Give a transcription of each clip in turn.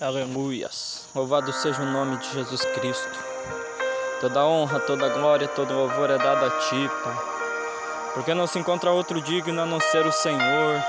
Aleluias, louvado seja o nome de Jesus Cristo. Toda honra, toda glória, todo louvor é dado a Ti, Pai, porque não se encontra outro digno a não ser o Senhor.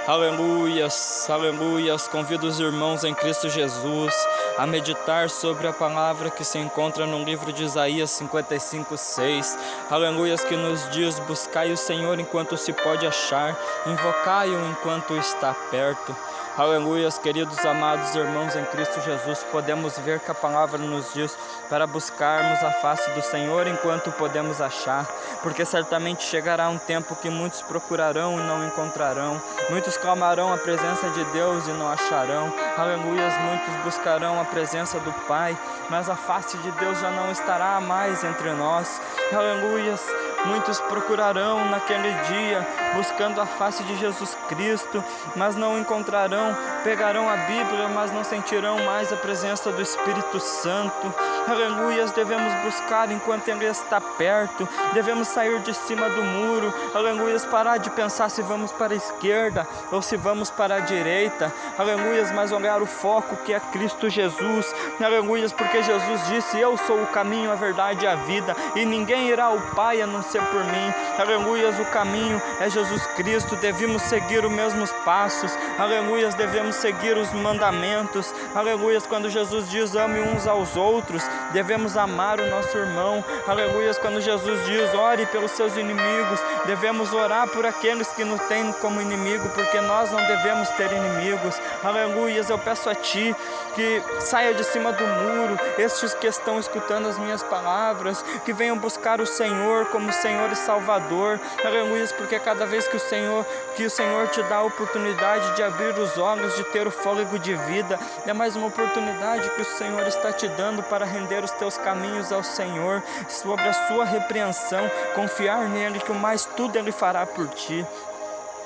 Aleluias, aleluias, convido os irmãos em Cristo Jesus a meditar sobre a palavra que se encontra no livro de Isaías 55:6. Aleluias, que nos diz: buscai o Senhor enquanto se pode achar, invocai-o enquanto está perto. Aleluias, queridos amados irmãos em Cristo Jesus, podemos ver que a palavra nos diz para buscarmos a face do Senhor enquanto podemos achar, porque certamente chegará um tempo que muitos procurarão e não encontrarão, muitos clamarão a presença de Deus e não acharão. Aleluias, muitos buscarão a presença do Pai, mas a face de Deus já não estará mais entre nós. Aleluias, muitos procurarão naquele dia, buscando a face de Jesus Cristo, mas não encontrarão. Pegarão a Bíblia, mas não sentirão mais a presença do Espírito Santo. Aleluias, devemos buscar enquanto Ele está perto. Devemos sair de cima do muro. Aleluias, parar de pensar se vamos para a esquerda ou se vamos para a direita. Aleluias, mas olhar o foco que é Cristo Jesus. Aleluias, porque Jesus disse: eu sou o caminho, a verdade e a vida, e ninguém irá ao Pai a não ser por mim. Aleluias, o caminho é Jesus Cristo. Devemos seguir os mesmos passos. Aleluias, devemos seguir os mandamentos. Aleluias, quando Jesus diz: ame uns aos outros, devemos amar o nosso irmão. Aleluias, quando Jesus diz: ore pelos seus inimigos, devemos orar por aqueles que nos têm como inimigo, porque nós não devemos ter inimigos. Aleluias, eu peço a Ti que saia de cima do muro estes que estão escutando as minhas palavras, que venham buscar o Senhor como Senhor e Salvador. Aleluias, porque cada vez que o Senhor te dá a oportunidade de abrir os olhos, de ter o fôlego de vida, é mais uma oportunidade que o Senhor está te dando para render os teus caminhos ao Senhor, sobre a sua repreensão, confiar nele, que o mais tudo Ele fará por ti.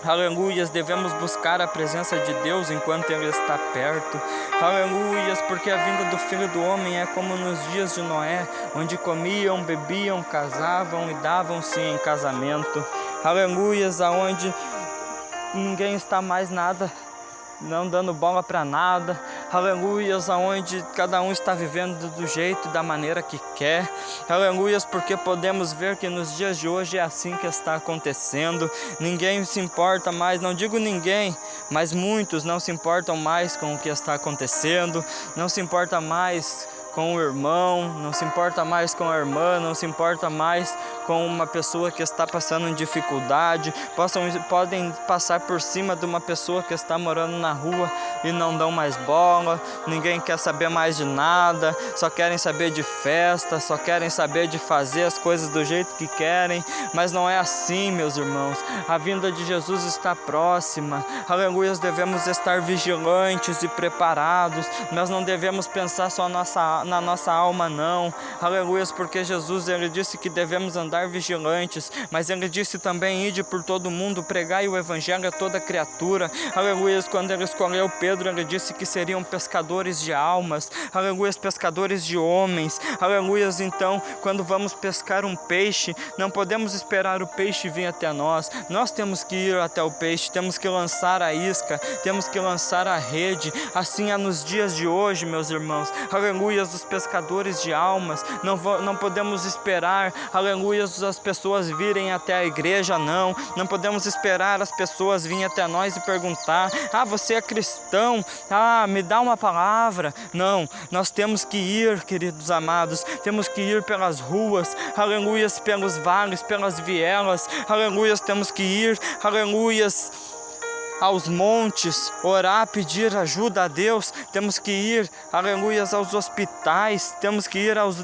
Aleluias, devemos buscar a presença de Deus enquanto Ele está perto. Aleluias, porque a vinda do Filho do Homem é como nos dias de Noé, onde comiam, bebiam, casavam e davam-se em casamento. Aleluias, aonde ninguém está mais nada, não dando bola para nada. Aleluias, aonde cada um está vivendo do jeito e da maneira que quer. Aleluias, porque podemos ver que nos dias de hoje é assim que está acontecendo. Ninguém se importa mais, não digo ninguém, mas muitos não se importam mais com o que está acontecendo, não se importa mais com o irmão, não se importa mais com a irmã, não se importa mais com uma pessoa que está passando em dificuldade. Podem passar por cima de uma pessoa que está morando na rua e não dão mais bola. Ninguém quer saber mais de nada, só querem saber de festa, só querem saber de fazer as coisas do jeito que querem. Mas não é assim, meus irmãos. A vinda de Jesus está próxima. Aleluia, devemos estar vigilantes e preparados. Nós não devemos pensar só na nossa alma, não. Aleluia, porque Jesus, Ele disse que devemos andar vigilantes, mas Ele disse também: ide por todo mundo, pregai o evangelho a toda criatura. Aleluia, quando Ele escolheu Pedro, Ele disse que seriam pescadores de almas. Aleluia, pescadores de homens. Aleluia, então, quando vamos pescar um peixe, não podemos esperar o peixe vir até nós. Nós temos que ir até o peixe, temos que lançar a isca, temos que lançar a rede. Assim é nos dias de hoje, meus irmãos. Aleluia, os pescadores de almas, não podemos esperar, aleluia, as pessoas virem até a igreja, não podemos esperar as pessoas virem até nós e perguntar: ah, você é cristão? Ah, me dá uma palavra. Não, nós temos que ir, queridos amados, temos que ir pelas ruas, aleluia, pelos vales, pelas vielas, aleluia, temos que ir, aleluia, aos montes, orar, pedir ajuda a Deus. Temos que ir, aleluia, aos hospitais, temos que ir aos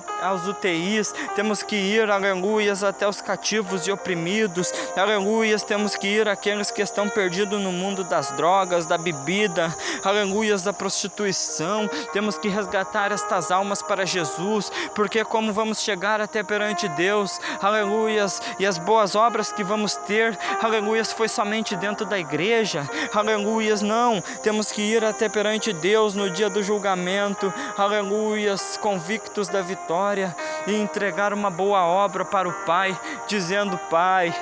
UTIs, temos que ir, aleluia, até os cativos e oprimidos, aleluia, temos que ir àqueles que estão perdidos no mundo das drogas, da bebida, aleluia, da prostituição. Temos que resgatar estas almas para Jesus, porque como vamos chegar até perante Deus, aleluia, e as boas obras que vamos ter, aleluia, foi somente dentro da igreja. Aleluias, não, temos que ir até perante Deus no dia do julgamento, aleluias, convictos da vitória, e entregar uma boa obra para o Pai, dizendo: Pai,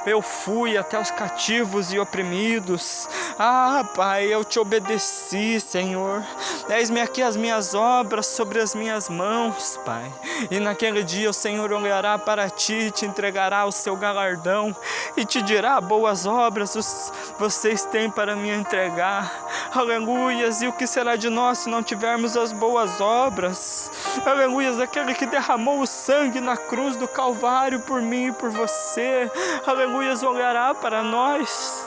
eu fui até os cativos e oprimidos. Pai, eu te obedeci, Senhor. Eis-me aqui as minhas obras sobre as minhas mãos, Pai. E naquele dia o Senhor olhará para ti, te entregará o seu galardão e te dirá: boas obras vocês têm para me entregar. Aleluias! E o que será de nós se não tivermos as boas obras? Aleluias! Aquele que derramou o sangue na cruz do Calvário por mim e por você. Aleluias! Olhará para nós.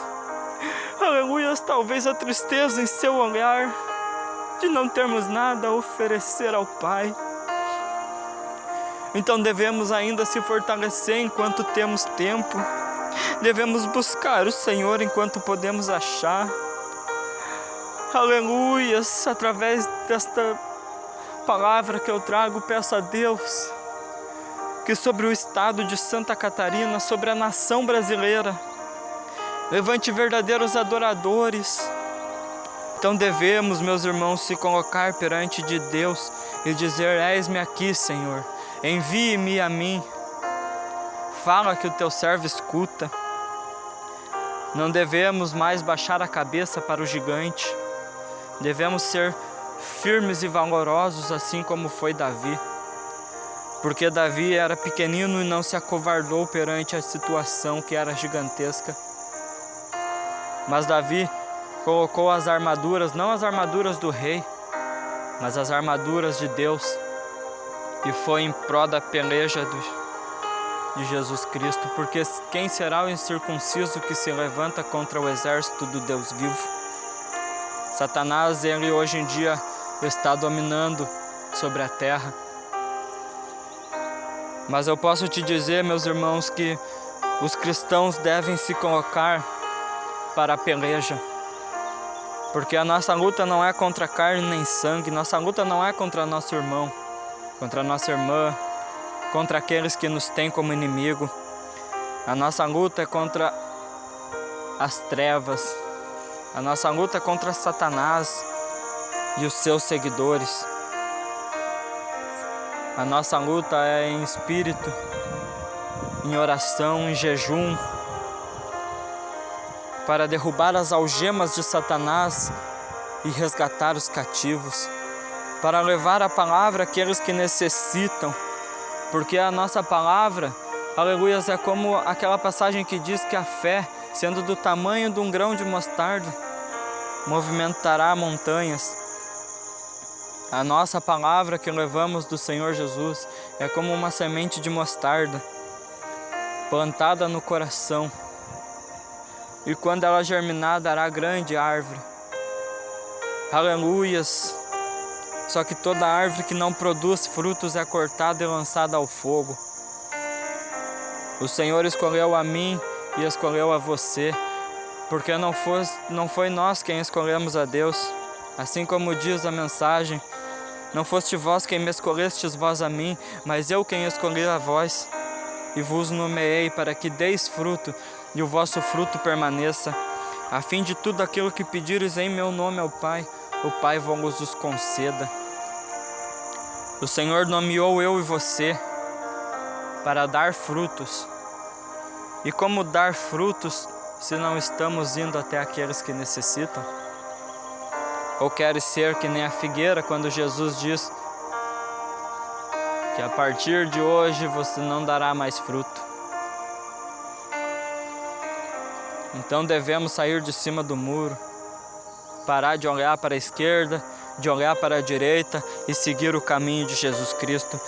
Aleluias! Talvez a tristeza em seu olhar de não termos nada a oferecer ao Pai. Então devemos ainda se fortalecer enquanto temos tempo. Devemos buscar o Senhor enquanto podemos achar. Aleluias! Através desta palavra que eu trago, peço a Deus que sobre o estado de Santa Catarina, sobre a nação brasileira, levante verdadeiros adoradores. Então devemos, meus irmãos, se colocar perante de Deus e dizer: eis-me aqui, Senhor, envie-me a mim. Fala que o teu servo escuta. Não devemos mais baixar a cabeça para o gigante. Devemos ser firmes e valorosos, assim como foi Davi. Porque Davi era pequenino e não se acovardou perante a situação que era gigantesca. Mas Davi colocou as armaduras, não as armaduras do rei, mas as armaduras de Deus, e foi em prol da peleja de Jesus Cristo. Porque quem será o incircunciso que se levanta contra o exército do Deus vivo? Satanás, ele hoje em dia está dominando sobre a terra. Mas eu posso te dizer, meus irmãos, que os cristãos devem se colocar para a peleja. Porque a nossa luta não é contra carne nem sangue, nossa luta não é contra nosso irmão, contra nossa irmã, contra aqueles que nos têm como inimigo. A nossa luta é contra as trevas. A nossa luta é contra Satanás e os seus seguidores. A nossa luta é em espírito, em oração, em jejum, para derrubar as algemas de Satanás e resgatar os cativos, para levar a palavra àqueles que necessitam, porque a nossa palavra, aleluias, é como aquela passagem que diz que a fé, sendo do tamanho de um grão de mostarda, movimentará montanhas. A nossa palavra que levamos do Senhor Jesus é como uma semente de mostarda, plantada no coração, e quando ela germinar, dará grande árvore. Aleluias! Só que toda árvore que não produz frutos é cortada e lançada ao fogo. O Senhor escolheu a mim e escolheu a você, porque não foi nós quem escolhemos a Deus. Assim como diz a mensagem: não foste vós quem me escolhestes vós a mim, mas eu quem escolhi a vós, e vos nomeei para que deis fruto, e o vosso fruto permaneça, a fim de tudo aquilo que pedires em meu nome ao Pai, o Pai vos os conceda. O Senhor nomeou eu e você para dar frutos. E como dar frutos se não estamos indo até aqueles que necessitam? Ou queres ser que nem a figueira, quando Jesus diz que a partir de hoje você não dará mais fruto? Então devemos sair de cima do muro, parar de olhar para a esquerda, de olhar para a direita e seguir o caminho de Jesus Cristo,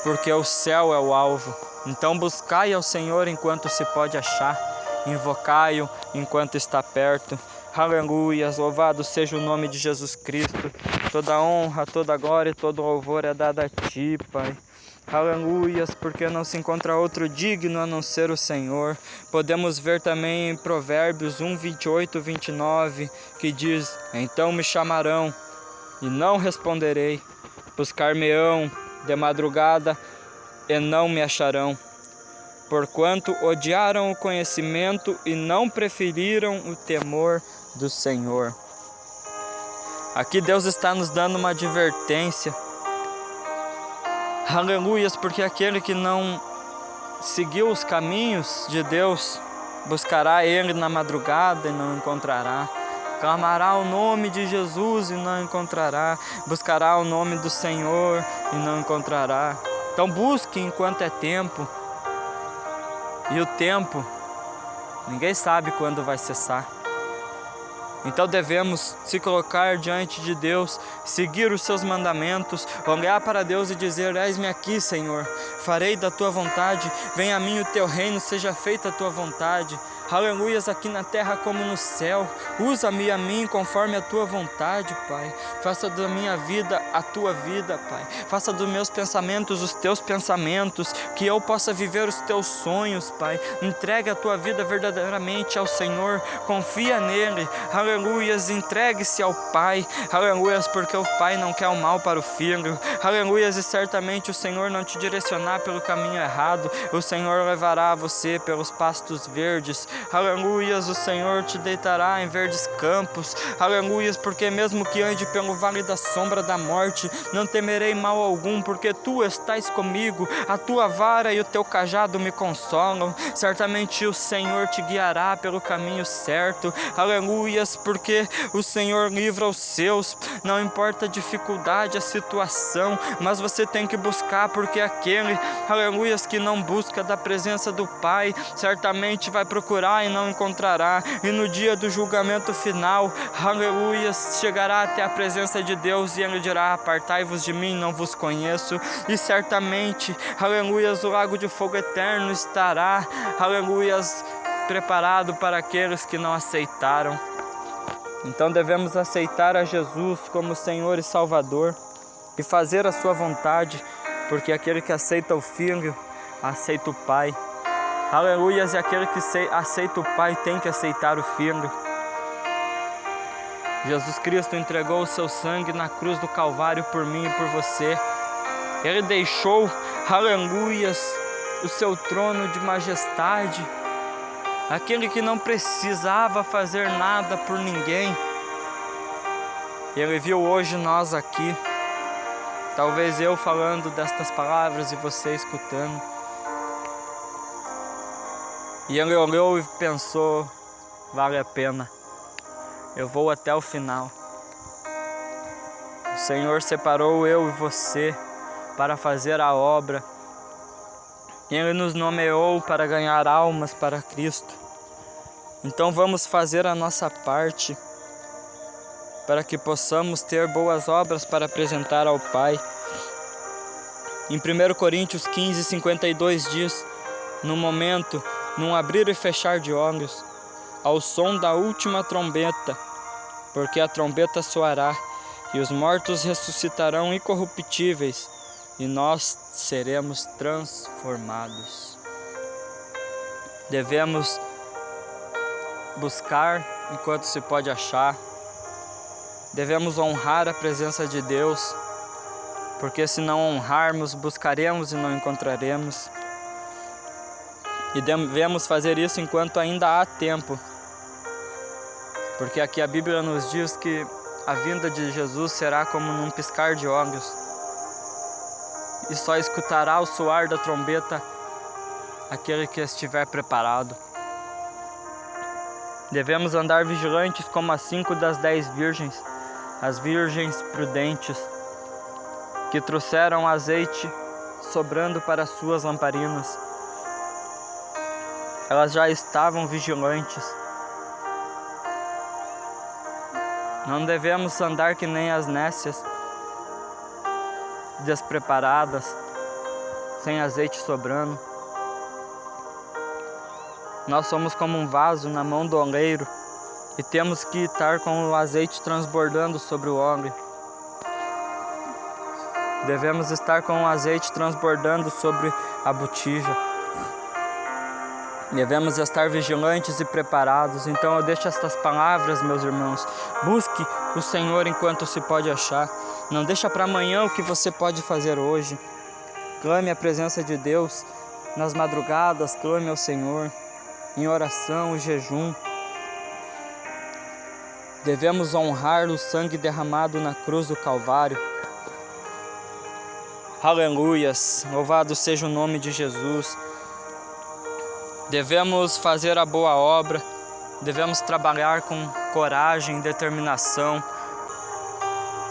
porque o céu é o alvo. Então buscai ao Senhor enquanto se pode achar, invocai-o enquanto está perto. Aleluias, louvado seja o nome de Jesus Cristo. Toda honra, toda glória e todo louvor é dada a Ti, Pai. Aleluias, porque não se encontra outro digno a não ser o Senhor. Podemos ver também em Provérbios 1, 28, 29, que diz: então me chamarão e não responderei, buscar-me-ão de madrugada e não me acharão, porquanto odiaram o conhecimento e não preferiram o temor do Senhor. Aqui Deus está nos dando uma advertência. Aleluias, porque aquele que não seguiu os caminhos de Deus Buscará Ele na madrugada e não encontrará. Clamará o nome de Jesus e não encontrará. Buscará o nome do Senhor e não encontrará. Então busque enquanto é tempo. E o tempo, ninguém sabe quando vai cessar. Então devemos se colocar diante de Deus, seguir os seus mandamentos, olhar para Deus e dizer: eis-me aqui, Senhor, farei da tua vontade, venha a mim o teu reino, seja feita a tua vontade. Aleluias, aqui na terra como no céu. Usa-me a mim conforme a tua vontade, Pai. Faça da minha vida a tua vida, Pai. Faça dos meus pensamentos os teus pensamentos, que eu possa viver os teus sonhos, Pai. Entregue a tua vida verdadeiramente ao Senhor, confia nele. Aleluias, entregue-se ao Pai. Aleluias, porque o Pai não quer o mal para o Filho. Aleluias, e certamente o Senhor não te direcionar pelo caminho errado. O Senhor levará você pelos pastos verdes. Aleluias, o Senhor te deitará em verdes campos. Aleluias, porque mesmo que ande pelo vale da sombra da morte, não temerei mal algum, porque tu estás comigo. A tua vara e o teu cajado me consolam. Certamente o Senhor te guiará pelo caminho certo. Aleluias, porque o Senhor livra os seus. Não importa a dificuldade, a situação, mas você tem que buscar, porque aquele, aleluias, que não busca da presença do Pai, certamente vai procurar e não encontrará. E no dia do julgamento final, aleluias, chegará até a presença de Deus e ele dirá: apartai-vos de mim, não vos conheço. E certamente, aleluias, o lago de fogo eterno estará, aleluias, preparado para aqueles que não aceitaram. Então devemos aceitar a Jesus como Senhor e Salvador e fazer a sua vontade, porque aquele que aceita o Filho, aceita o Pai. Aleluias, e aquele que aceita o Pai tem que aceitar o Filho. Jesus Cristo entregou o seu sangue na cruz do Calvário por mim e por você. Ele deixou, aleluias, o seu trono de majestade. Aquele que não precisava fazer nada por ninguém. Ele viu hoje nós aqui. Talvez eu falando destas palavras e você escutando. E ele olhou e pensou: vale a pena, eu vou até o final. O Senhor separou eu e você para fazer a obra. Ele nos nomeou para ganhar almas para Cristo. Então vamos fazer a nossa parte, para que possamos ter boas obras para apresentar ao Pai. Em 1 Coríntios 15, 52 diz: no momento, num abrir e fechar de olhos, ao som da última trombeta, porque a trombeta soará, e os mortos ressuscitarão incorruptíveis, e nós seremos transformados. Devemos buscar enquanto se pode achar. Devemos honrar a presença de Deus, porque se não honrarmos, buscaremos e não encontraremos. E devemos fazer isso enquanto ainda há tempo, porque aqui a Bíblia nos diz que a vinda de Jesus será como num piscar de olhos, e só escutará o soar da trombeta aquele que estiver preparado. Devemos andar vigilantes como as 5 das 10 virgens, as virgens prudentes, que trouxeram azeite sobrando para suas lamparinas. Elas já estavam vigilantes. Não devemos andar que nem as nécias, despreparadas, sem azeite sobrando. Nós somos como um vaso na mão do oleiro e temos que estar com o azeite transbordando sobre o óleo. Devemos estar com o azeite transbordando sobre a botija. Devemos estar vigilantes e preparados. Então eu deixo estas palavras, meus irmãos. Busque o Senhor enquanto se pode achar. Não deixa para amanhã o que você pode fazer hoje. Clame a presença de Deus nas madrugadas, clame ao Senhor em oração e jejum. Devemos honrar o sangue derramado na cruz do Calvário. Aleluias, louvado seja o nome de Jesus. Devemos fazer a boa obra, devemos trabalhar com coragem e determinação.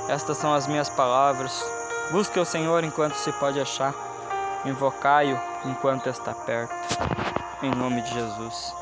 Estas são as minhas palavras. Busque o Senhor enquanto se pode achar. Invocai-o enquanto está perto. Em nome de Jesus.